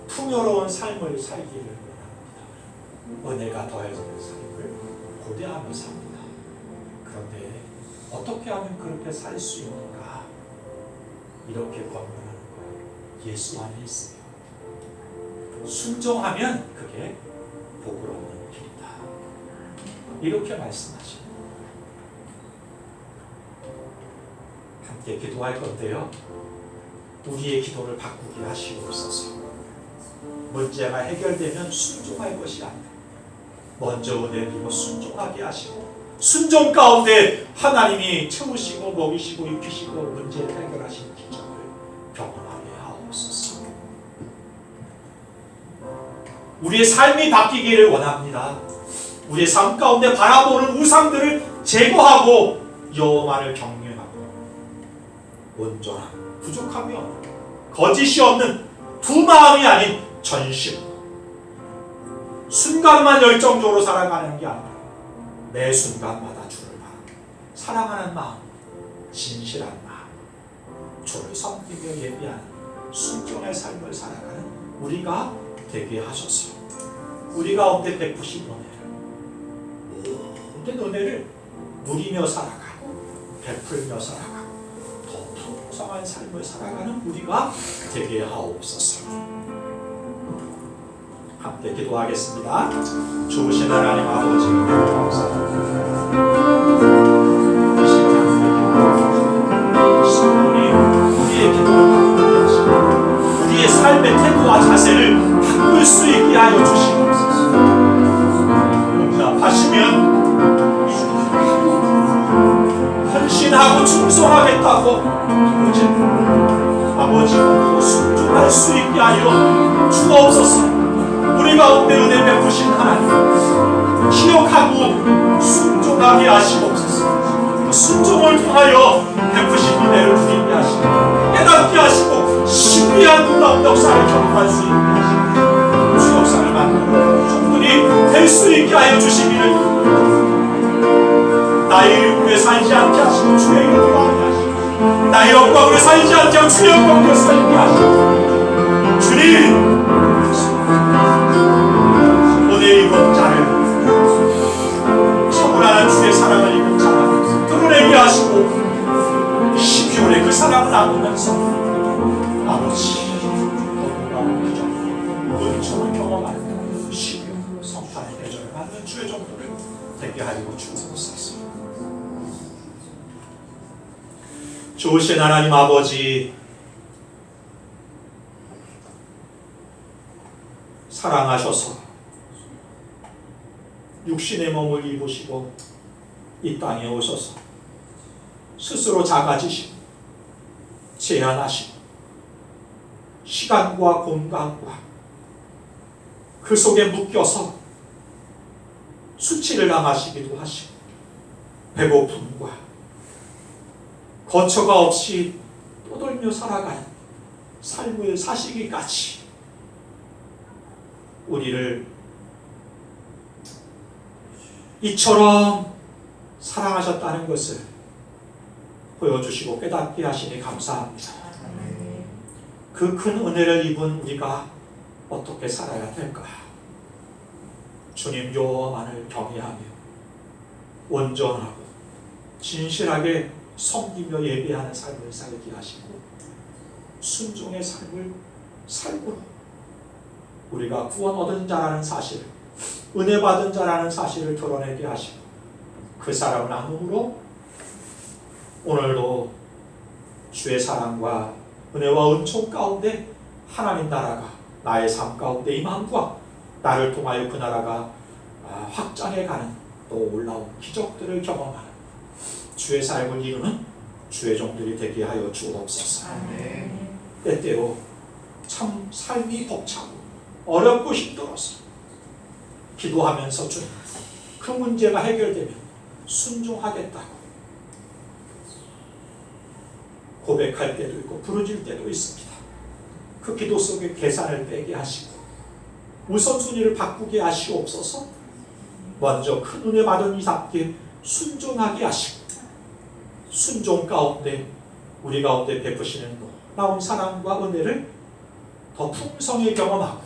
풍요로운 삶을 살기를 원합니다. 은혜가 더해지는 삶을 고대하며 삽니다. 그런데 어떻게 하면 그렇게 살 수 있는가? 이렇게 권면하는 거예요. 예수 안에 있으며 순종하면 그게 복을 얻는 길이다. 이렇게 말씀하십니다. 함께 기도할 건데요. 우리의 기도를 바꾸게 하시옵소서. 문제가 해결되면 순종할 것이 아니라 먼저 은혜를 입어 순종하게 하시고, 순종 가운데 하나님이 채우시고 먹이시고 입히시고 문제를 해결하시는 기적을 경험하게 하옵소서. 우리의 삶이 바뀌기를 원합니다. 우리의 삶 가운데 바라보는 우상들을 제거하고 여호와를 경외하고 온전함, 부족함이 없는, 거짓이 없는 두 마음이 아닌 전심, 순간만 열정적으로 살아가는 게 아니라 매 순간마다 주를 바라보고 사랑하는 마음, 진실한 마음, 주를 섬기며 예비하는 순종의 삶을 살아가는 우리가 되게 하셔서 우리 가운데 베푸신 모든 은혜를 누리며 살아가고 베풀며 살아가고 더 풍성한 삶을 살아가는 우리가 되게 하옵소서. 함께 기도하겠습니다. 좋으신 하나님 아버지, 감사합니다. 우리의 기도를 바꾸게 하시고 우리의 삶의 태도와 자세를 바꿀 수 있게 하여 주시옵소서. 응답하시면 헌신하고 충성하겠다고 아버지 순종할 수 있게 하여 주옵소서. 우리 가운데 은혜 베푸신 하나님 기억하고 순종하게 하시옵소서. 그 순종을 통하여 베푸신 은혜를 누리게 하시고 깨닫게 하시고 신비한 놀라운 역사를 경험할 수 있게 하시고 주 역사를 만나는 종들이 될 수 있게 하여 주시기를, 나의 이름으로 살지 않게 하시고 주의 이름으로 하게 하시고 나의 영광으로 살지 않게 하고 주의 영광으로 살게 하시고 주님 오늘 이번 자를 차분한 주의 사랑을 입은 자를 드러내게 하시고 12월에 그 사랑을 나누면서 아버지 너무나 기적 은총을 경험하는 12월 성탄의 계절을 맞는 주의 종들을 되게 하여 주옵소서. 좋으신 하나님 아버지, 사랑하셔서 육신의 몸을 입으시고 이 땅에 오셔서 스스로 작아지시고 제한하시고 시간과 공간과 그 속에 묶여서 수치를 당하시기도 하시고 배고픔과 거처가 없이 떠돌며 살아가는 삶을 사시기까지 우리를 이처럼 사랑하셨다는 것을 보여주시고 깨닫게 하시니 감사합니다. 그 큰 은혜를 입은 우리가 어떻게 살아야 될까? 주님 여호와만을 경외하며 온전하고 진실하게 섬기며 예배하는 삶을 살게 하시고 순종의 삶을 살고 우리가 구원 얻은 자라는 사실을, 은혜 받은 자라는 사실을 드러내게 하시고 그 사랑을 나눔으로 오늘도 주의 사랑과 은혜와 은총 가운데 하나님 나라가 나의 삶 가운데 임함과 나를 통하여 그 나라가 확장해가는 또 올라온 기적들을 경험하는 주의 삶을 이루는 주의 종들이 되게 하여 주옵소서. 때때로 참 삶이 벅차고 어렵고 힘들어서 기도하면서 주님 그 문제가 해결되면 순종하겠다고 고백할 때도 있고 부르질 때도 있습니다. 그 기도 속에 계산을 빼게 하시고 우선순위를 바꾸게 하시옵소서. 먼저 큰 은혜 받은 이삭께 순종하게 하시고 순종 가운데 우리 가운데 베푸시는 놀라운 사랑과 은혜를 더 풍성히 경험하고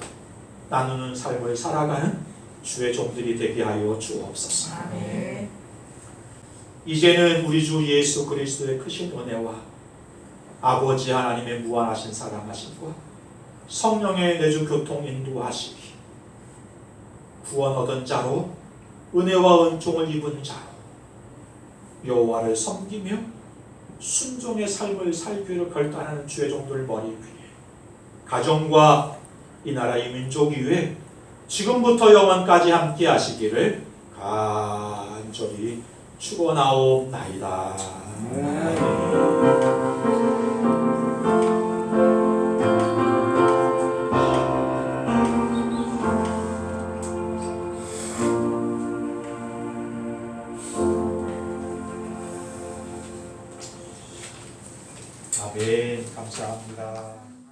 나누는 삶을 살아가는 주의 종들이 되게 하여 주옵소서. 아멘. 이제는 우리 주 예수 그리스도의 크신 은혜와 아버지 하나님의 무한하신 사랑하심과 성령의 내주 교통 인도하심이 구원 얻은 자로 은혜와 은총을 입은 자로 여호와를 섬기며 순종의 삶을 살기를 결단하는 주의 종들 머리 위에 가정과 이 나라 이 민족 위에 지금부터 영원까지 함께 하시기를 간절히 축원하옵나이다. 아멘. 감사합니다.